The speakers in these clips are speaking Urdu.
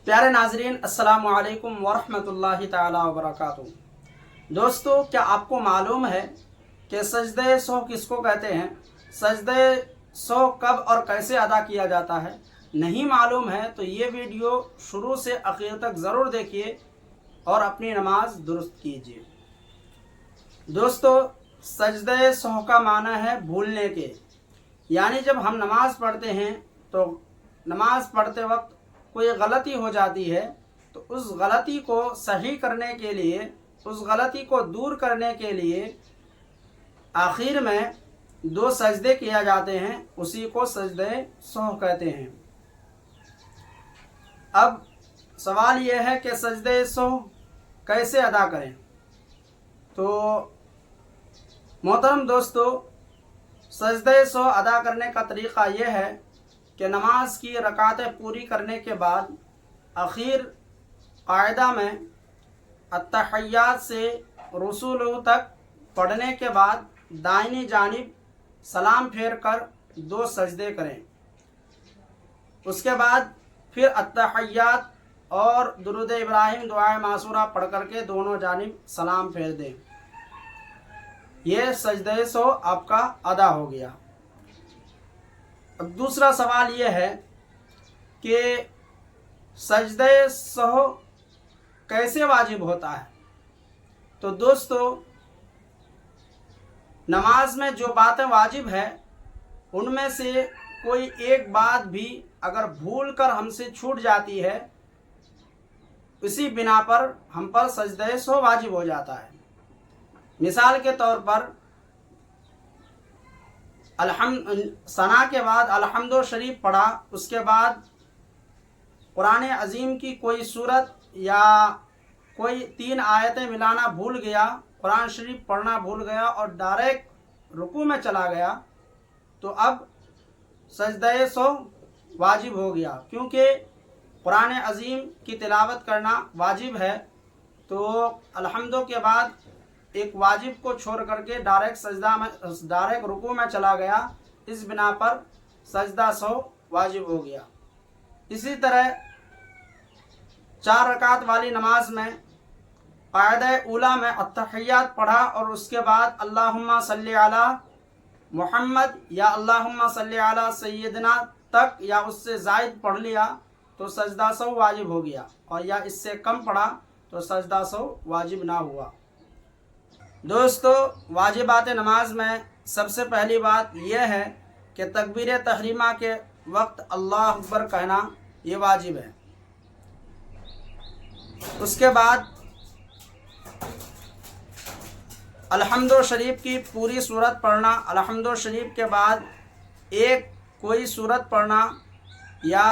پیارے ناظرین، السلام علیکم ورحمۃ اللہ تعالی وبرکاتہ۔ دوستو، کیا آپ کو معلوم ہے کہ سجدہ سہو کس کو کہتے ہیں؟ سجدہ سہو کب اور کیسے ادا کیا جاتا ہے؟ نہیں معلوم ہے تو یہ ویڈیو شروع سے آخر تک ضرور دیکھیے اور اپنی نماز درست کیجیے۔ دوستو، سجدہ سہو کا معنی ہے بھولنے کے، یعنی جب ہم نماز پڑھتے ہیں تو نماز پڑھتے وقت کوئی غلطی ہو جاتی ہے تو اس غلطی کو صحیح کرنے کے لیے، اس غلطی کو دور کرنے کے لیے آخر میں 2 سجدے کیا جاتے ہیں، اسی کو سجدہ سہو کہتے ہیں۔ اب سوال یہ ہے کہ سجدہ سہو کیسے ادا کریں؟ تو محترم دوستو، سجدہ سہو ادا کرنے کا طریقہ یہ ہے کہ نماز کی رکعتیں پوری کرنے کے بعد آخر قاعدہ میں التحیات سے رسولہ تک پڑھنے کے بعد دائنی جانب سلام پھیر کر 2 سجدے کریں۔ اس کے بعد پھر التحیات اور درود ابراہیم دعائے معصورہ پڑھ کر کے دونوں جانب سلام پھیر دیں۔ یہ سجدہ سہو آپ کا ادا ہو گیا۔ اب دوسرا سوال یہ ہے کہ سجدہ سہو کیسے واجب ہوتا ہے؟ تو دوستو، نماز میں جو باتیں واجب ہے ان میں سے کوئی ایک بات بھی اگر بھول کر ہم سے چھوٹ جاتی ہے، اسی بنا پر ہم پر سجدہ سہو واجب ہو جاتا ہے۔ مثال کے طور پر ثنا کے بعد الحمد شریف پڑھا، اس کے بعد قرآن عظیم کی کوئی صورت یا کوئی 3 آیتیں ملانا بھول گیا، قرآن شریف پڑھنا بھول گیا اور ڈائریکٹ رکوع میں چلا گیا، تو اب سجدہ سہو واجب ہو گیا، کیونکہ قرآن عظیم کی تلاوت کرنا واجب ہے۔ تو الحمد کے بعد ایک واجب کو چھوڑ کر کے ڈائریکٹ رکوع میں چلا گیا، اس بنا پر سجدہ سہو واجب ہو گیا۔ اسی طرح 4 رکعت والی نماز میں قاعدہ اولیٰ میں التحیات پڑھا اور اس کے بعد اللہم صلی علی محمد یا اللہم صلی علی سیدنا تک یا اس سے زائد پڑھ لیا تو سجدہ سہو واجب ہو گیا، اور یا اس سے کم پڑھا تو سجدہ سہو واجب نہ ہوا۔ دوستو، واجبات نماز میں سب سے پہلی بات یہ ہے کہ تکبیر تحریمہ کے وقت اللہ اکبر کہنا یہ واجب ہے۔ اس کے بعد الحمد شریف کی پوری سورت پڑھنا، الحمد شریف کے بعد ایک کوئی سورت پڑھنا یا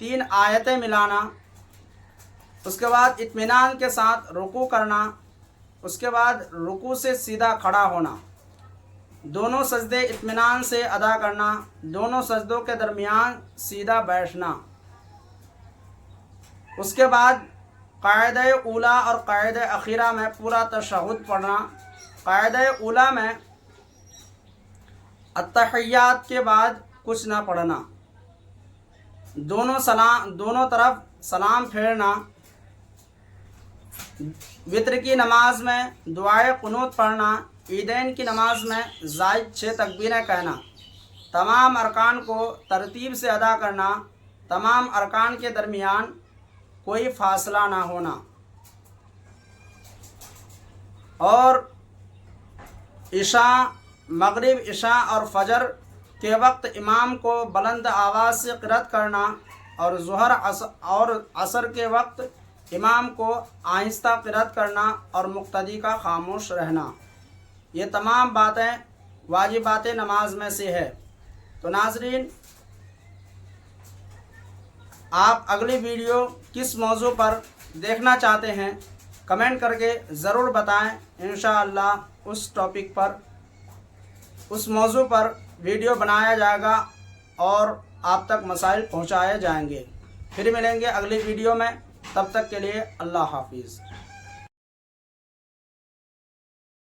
3 آیتیں ملانا، اس کے بعد اطمینان کے ساتھ رکوع کرنا، اس کے بعد رکوع سے سیدھا کھڑا ہونا، دونوں سجدے اطمینان سے ادا کرنا، دونوں سجدوں کے درمیان سیدھا بیٹھنا، اس کے بعد قاعدہ اولیٰ اور قاعدہ اخیرہ میں پورا تشہد پڑھنا۔ قاعدہ اولیٰ میں التحیات کے بعد کچھ نہ پڑھنا، دونوں طرف سلام پھیرنا۔ وتر کی نماز میں دعائے قنوت پڑھنا، عیدین کی نماز میں زائد 6 تکبیریں کہنا، تمام ارکان کو ترتیب سے ادا کرنا، تمام ارکان کے درمیان کوئی فاصلہ نہ ہونا، اور عشاء، مغرب، عشاء اور فجر کے وقت امام کو بلند آواز سے قرأت کرنا، اور ظہر اور عصر کے وقت امام کو آہستہ قرأت کرنا اور مقتدی کا خاموش رہنا۔ یہ تمام باتیں واجبات نماز میں سے ہے۔ تو ناظرین، آپ اگلی ویڈیو کس موضوع پر دیکھنا چاہتے ہیں کمنٹ کر کے ضرور بتائیں، انشاءاللہ اس ٹاپک پر، اس موضوع پر ویڈیو بنایا جائے گا اور آپ تک مسائل پہنچائے جائیں گے۔ پھر ملیں گے اگلی ویڈیو میں، تب تک کے لیے اللہ حافظ۔